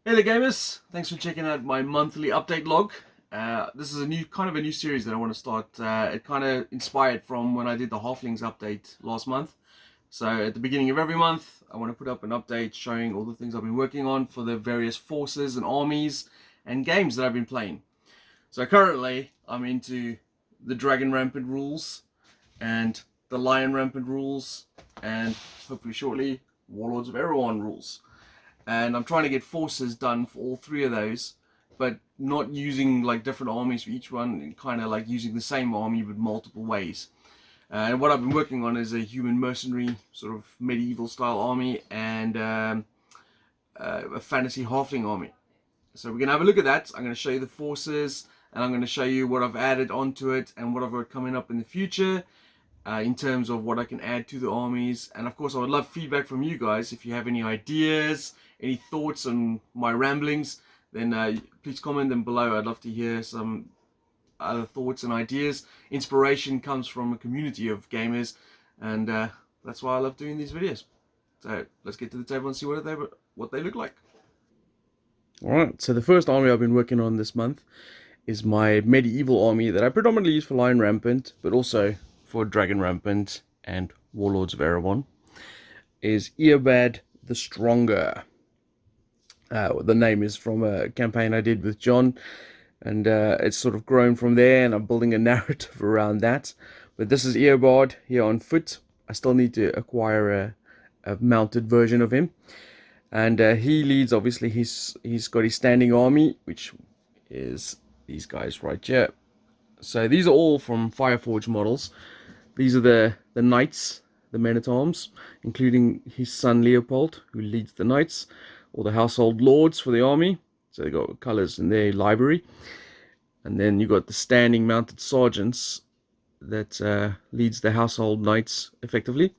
Hey there gamers, thanks for checking out my monthly update log. This is a new series that I want to start. It kind of inspired from when I did the Halflings update last month. So at the beginning of every month, I want to put up an update showing all the things I've been working on for the various forces and armies and games that I've been playing. So currently, I'm into the Dragon Rampant rules and the Lion Rampant rules and hopefully shortly Warlords of Erewhon rules. And I'm trying to get forces done for all three of those, but not using like different armies for each one, and kind of like using the same army but multiple ways. And what I've been working on is a human mercenary sort of medieval style army and a fantasy halfling army. So we're gonna have a look at that. I'm gonna show you the forces, and I'm gonna show you what I've added onto it and what I've got coming up in the future. In terms of what I can add to the armies. And of course, I would love feedback from you guys. If you have any ideas, any thoughts on my ramblings, then please comment them below. I'd love to hear some other thoughts and ideas. Inspiration comes from a community of gamers, and that's why I love doing these videos. So let's get to the table and see what they look like. Alright, so the first army I've been working on this month is my medieval army that I predominantly use for Lion Rampant, but also for Dragon Rampant and Warlords of Erewhon, is Eobad the Stronger. The name is from a campaign I did with John, and it's sort of grown from there, and I'm building a narrative around that. But this is Eobard here on foot. I still need to acquire a mounted version of him. And he leads, obviously, he's got his standing army, which is these guys right here. So these are all from Fireforge models. These are the knights, the men-at-arms, including his son Leopold, who leads the knights, or the household lords for the army. So they got colours in their library. And then you got the standing mounted sergeants that leads the household knights effectively.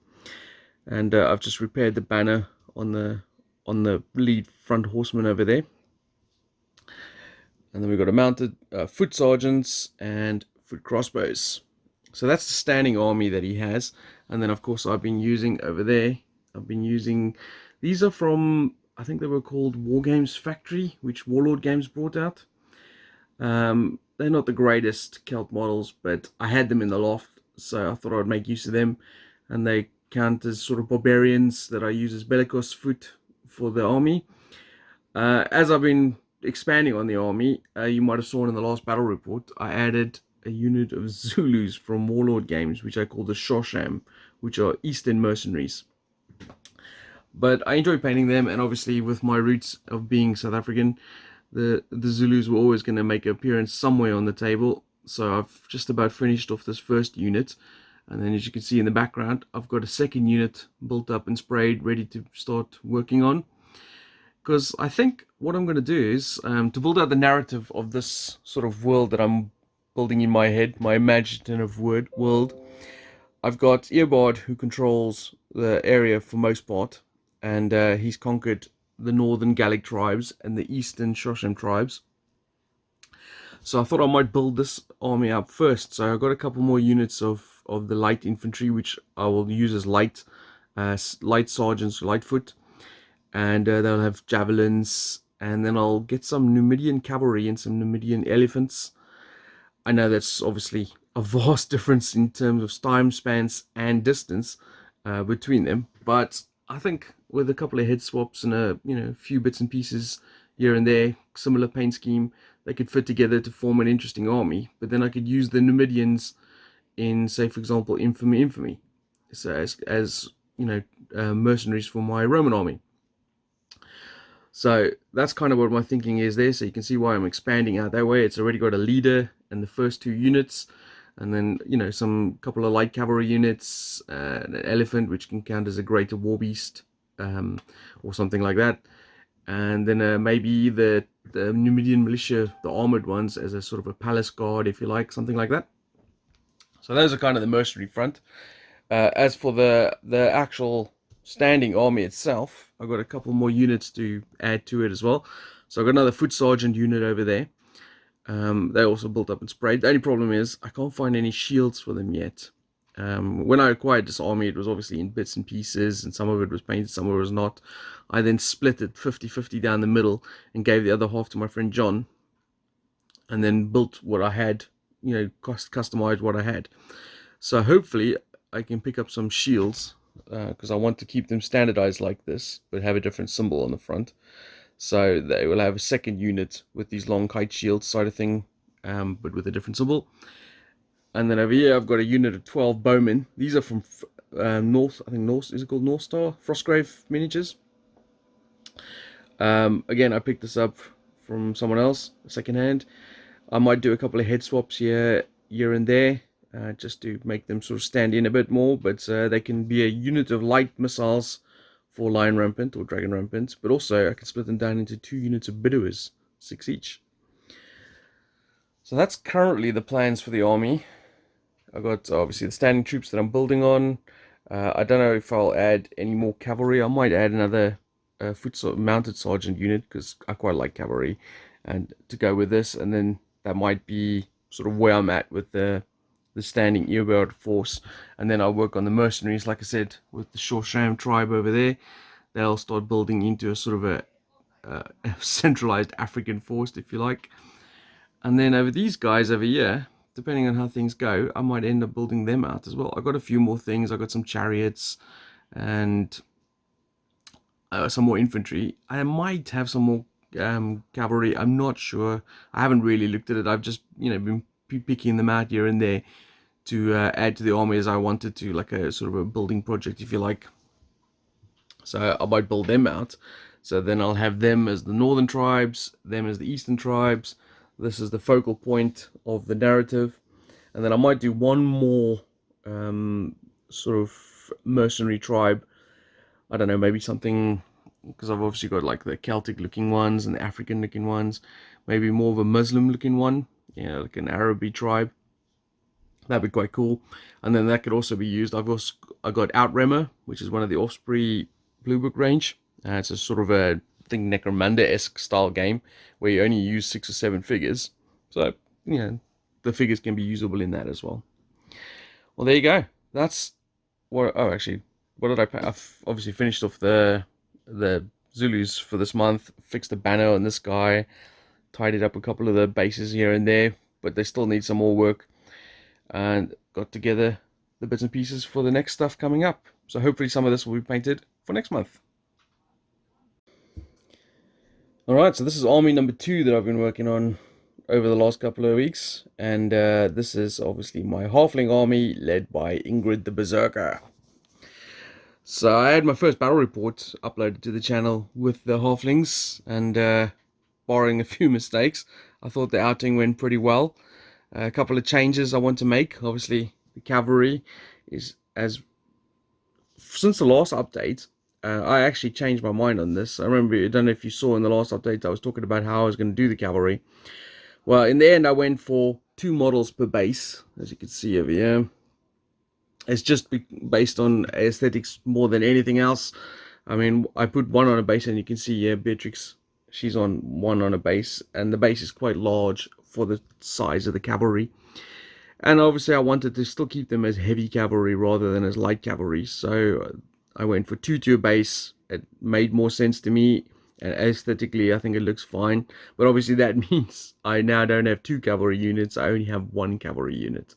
And I've just repaired the banner on the lead front horseman over there. And then we've got a mounted foot sergeants and foot crossbows. So that's the standing army that he has. And then, of course, I've been using over there. These are from, I think they were called War Games Factory, which Warlord Games brought out. They're not the greatest Celt models, but I had them in the loft, so I thought I'd make use of them. And they count as sort of barbarians that I use as bellicose foot for the army. As I've been expanding on the army, you might have seen in the last battle report, I added a unit of Zulus from Warlord Games, which I call the Shosham, which are Eastern mercenaries. But I enjoy painting them, and obviously with my roots of being South African, the Zulus were always going to make an appearance somewhere on the table. So I've just about finished off this first unit. And then as you can see in the background, I've got a second unit built up and sprayed, ready to start working on. Because I think what I'm going to do is, to build out the narrative of this sort of world that I'm building in my head, my imaginative world, I've got Eobard, who controls the area for most part, and he's conquered the northern Gallic tribes and the eastern Shosham tribes. So I thought I might build this army up first. So I've got a couple more units of the light infantry, which I will use as light sergeants, Lightfoot. And they'll have javelins, and then I'll get some Numidian cavalry and some Numidian elephants. I know that's obviously a vast difference in terms of time spans and distance between them, but I think with a couple of head swaps and a few bits and pieces here and there, similar paint scheme, they could fit together to form an interesting army. But then I could use the Numidians in, say, for example, infamy, so as mercenaries for my Roman army. So that's kind of what my thinking is there. So you can see why I'm expanding out that way. It's already got a leader and the first two units, and then some couple of light cavalry units, an elephant which can count as a greater war beast, or something like that, and then maybe the Numidian militia, the armored ones, as a sort of a palace guard, if you like, something like that. So those are kind of the mercenary front. As for the actual standing army itself, I've got a couple more units to add to it as well. So I've got another foot sergeant unit over there. They also built up and sprayed. The only problem is I can't find any shields for them yet. When I acquired this army, it was obviously in bits and pieces, and some of it was painted, some of it was not. I then split it 50-50 down the middle and gave the other half to my friend John, and then built what I had, customized what I had. So hopefully I can pick up some shields, because I want to keep them standardized like this, but have a different symbol on the front. So they will have a second unit with these long kite shields side of thing, but with a different symbol. And then over here I've got a unit of 12 bowmen. These are from North, I think North, is it called North Star? Frostgrave Miniatures. Again, I picked this up from someone else, secondhand. I might do a couple of head swaps here and there, just to make them sort of stand in a bit more, but they can be a unit of light missiles for Lion Rampant or Dragon Rampant, but also I can split them down into 2 units of Bidouers, 6 each. So that's currently the plans for the army. I've got obviously the standing troops that I'm building on. I don't know if I'll add any more cavalry. I might add another mounted sergeant unit, because I quite like cavalry, and to go with this, and then that might be sort of where I'm at with the standing earbird force. And then I'll work on the mercenaries, like I said, with the Shorsham tribe over there. They'll start building into a sort of a centralized African force, if you like. And then over these guys over here, depending on how things go, I might end up building them out as well. I got a few more things. I got some chariots and some more infantry. I might have some more cavalry. I'm not sure. I haven't really looked at it. I've just been picking them out here and there to add to the army as I wanted to, like a sort of a building project, if you like. So I might build them out. So then I'll have them as the northern tribes, them as the eastern tribes. This is the focal point of the narrative. And then I might do one more sort of mercenary tribe. I don't know, maybe something, because I've obviously got like the Celtic looking ones and the African looking ones. Maybe more of a Muslim looking one, like an Arabi tribe. That'd be quite cool. And then that could also be used. I got Outremmer, which is one of the Osprey Blue Book range. It's a sort of a Necromunda-esque style game where you only use 6 or 7 figures. So, the figures can be usable in that as well. Well, there you go. That's what. Oh, actually, what did I pay? I've obviously finished off the Zulus for this month. Fixed the banner on this guy. Tidied up a couple of the bases here and there, but they still need some more work. And got together the bits and pieces for the next stuff coming up. So hopefully some of this will be painted for next month. Alright, so this is army number 2 that I've been working on over the last couple of weeks. And this is obviously my Halfling army led by Ingrid the Berserker. So I had my first battle report uploaded to the channel with the Halflings, and barring a few mistakes, I thought the outing went pretty well. A couple of changes I want to make. Obviously, the cavalry is since the last update, I actually changed my mind on this. I don't know if you saw in the last update, I was talking about how I was going to do the cavalry. Well, in the end, I went for 2 models per base, as you can see over here. It's just based on aesthetics more than anything else. I mean, I put 1 on a base, and you can see here, Beatrix, she's on 1 on a base, and the base is quite large for the size of the cavalry. And obviously I wanted to still keep them as heavy cavalry rather than as light cavalry, so I went for 2 to a base. It made more sense to me, and aesthetically I think it looks fine. But obviously that means I now don't have 2 cavalry units, I only have 1 cavalry unit.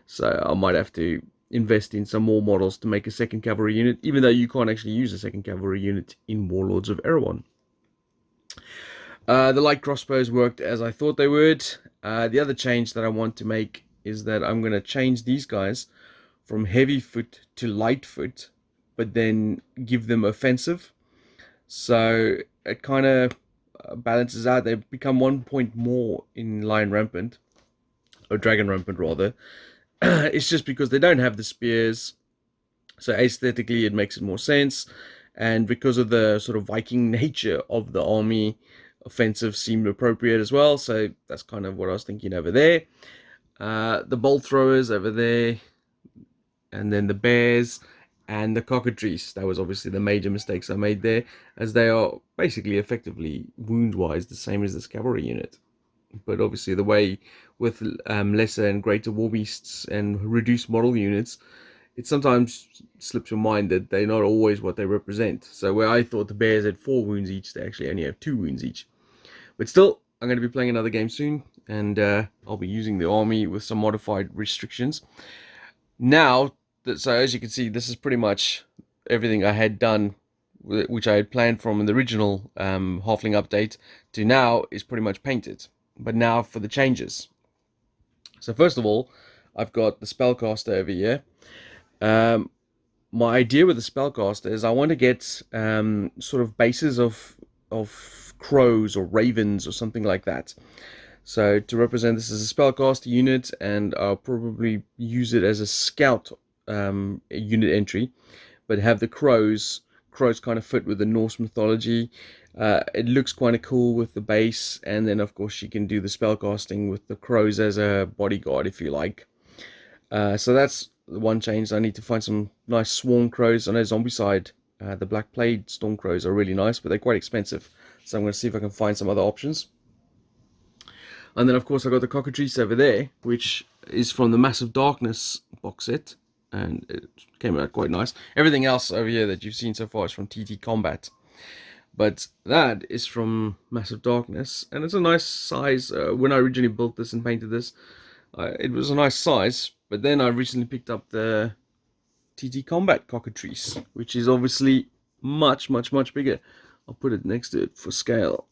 So I might have to invest in some more models to make a 2nd cavalry unit, even though you can't actually use a 2nd cavalry unit in Warlords of Erewhon. The light crossbows worked as I thought they would. The other change that I want to make is that I'm going to change these guys from heavy foot to light foot, but then give them offensive. So it kind of balances out. They become 1 point more in Lion Rampant, or Dragon Rampant rather. It's just because they don't have the spears, so aesthetically it makes it more sense. And because of the sort of Viking nature of the army, offensive seemed appropriate as well. So that's kind of what I was thinking over there. The bolt throwers over there, and then the bears and the cockatrice. That was obviously the major mistakes I made there, as they are basically effectively wound-wise the same as this cavalry unit. But obviously the way with lesser and greater war beasts and reduced model units, it sometimes slips your mind that they're not always what they represent. So where I thought the bears had 4 wounds each, they actually only have 2 wounds each. But still, I'm going to be playing another game soon, and I'll be using the army with some modified restrictions. Now, so as you can see, this is pretty much everything I had done, which I had planned from in the original Halfling update, to now is pretty much painted. But now for the changes. So first of all, I've got the spellcaster over here. My idea with the spellcaster is I want to get sort of bases of crows or ravens or something like that. So to represent this as a spellcaster unit, and I'll probably use it as a scout unit entry, but have the crows kind of fit with the Norse mythology. It looks kind of cool with the base, and then of course you can do the spellcasting with the crows as a bodyguard if you like. So that's the one change. I need to find some nice swarm crows. I know Zombicide, the Black Plague storm crows are really nice, but they're quite expensive. So I'm going to see if I can find some other options. And then of course I got the cockatrice over there, which is from the Massive Darkness box set, and it came out quite nice. Everything else over here that you've seen so far is from TT Combat, but that is from Massive Darkness, and it's a nice size. When I originally built this and painted this, it was a nice size, but then I recently picked up the TT Combat cockatrice, which is obviously much bigger. I'll put it next to it for scale.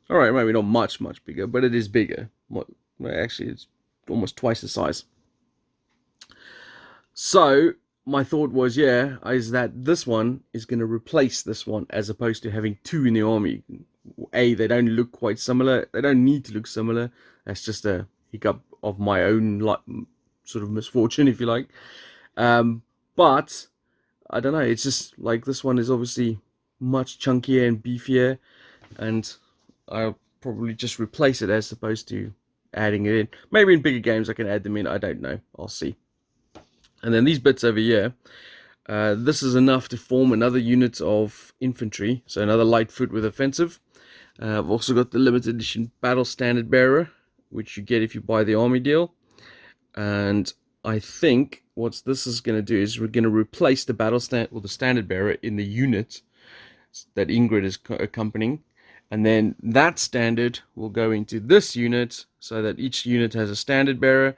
Alright, maybe not much bigger, but it is bigger. Actually, it's almost twice the size. So, my thought was, is that this one is going to replace this one, as opposed to having 2 in the army. They don't look quite similar. They don't need to look similar. That's just a hiccup of my own sort of misfortune, if you like. But, I don't know, it's just like this one is obviously much chunkier and beefier, and I'll probably just replace it as opposed to adding it in. Maybe in bigger games I can add them in, I don't know, I'll see. And then these bits over here, this is enough to form another unit of infantry, so another light foot with offensive. I've also got the limited edition battle standard bearer, which you get if you buy the army deal. And I think what this is going to do is we're going to replace the battle stand or the standard bearer in the unit that Ingrid is accompanying. And then that standard will go into this unit, so that each unit has a standard bearer.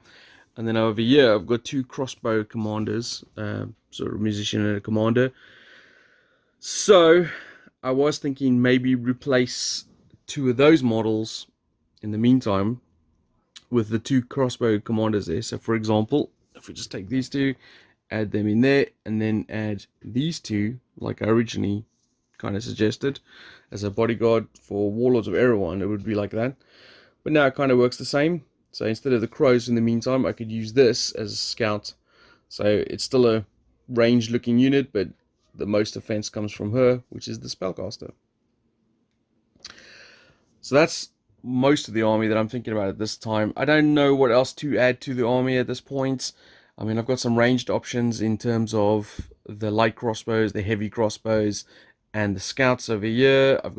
And then over here, I've got 2 crossbow commanders, sort of a musician and a commander. So I was thinking maybe replace 2 of those models in the meantime with the 2 crossbow commanders there. So for example, if we just take these 2, add them in there, and then add these 2, like I originally kind of suggested, as a bodyguard for Warlords of Erewhon, it would be like that. But now it kind of works the same. So instead of the crows in the meantime, I could use this as a scout. So it's still a ranged looking unit, but the most offense comes from her, which is the spellcaster. So that's most of the army that I'm thinking about at this time. I don't know what else to add to the army at this point. I mean, I've got some ranged options in terms of the light crossbows, the heavy crossbows, and the scouts over here. I'll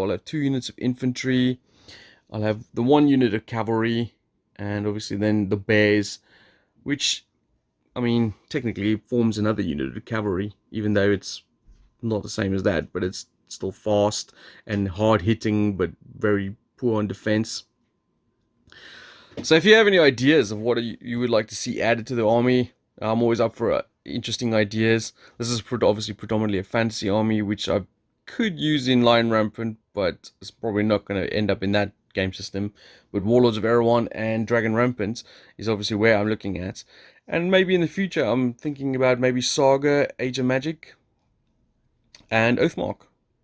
have 2 units of infantry. I'll have the 1 unit of cavalry, and obviously then the bears, which, I mean, technically forms another unit of cavalry, even though it's not the same as that, but it's still fast and hard hitting, but very poor on defense. So if you have any ideas of what you would like to see added to the army, I'm always up for interesting ideas. This is obviously predominantly a fantasy army, which I could use in Lion Rampant, but it's probably not going to end up in that game system. But Warlords of Erewhon and Dragon Rampant is obviously where I'm looking at. And maybe in the future, I'm thinking about maybe Saga, Age of Magic, and Oathmark.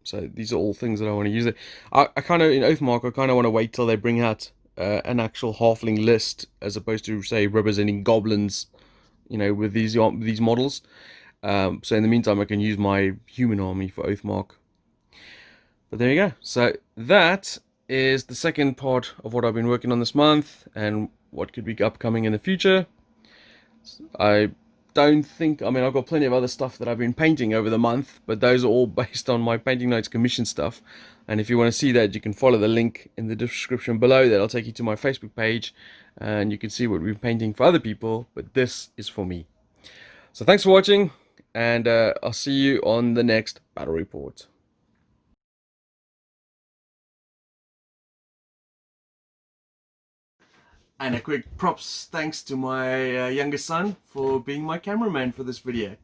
So these are all things that I want to use. I kind of, in Oathmark, I kind of want to wait till they bring out an actual halfling list, as opposed to, say, representing goblins, you know, with these models. So in the meantime, I can use my human army for Oathmark. But there you go. So that is the second part of what I've been working on this month, and what could be upcoming in the future. I don't think, I mean, I've got plenty of other stuff that I've been painting over the month, but those are all based on my Painting Nights commission stuff. And if you want to see that, you can follow the link in the description below. That'll take you to my Facebook page, and you can see what we're painting for other people, but this is for me. So thanks for watching, and I'll see you on the next battle report. And a quick props thanks to my youngest son for being my cameraman for this video.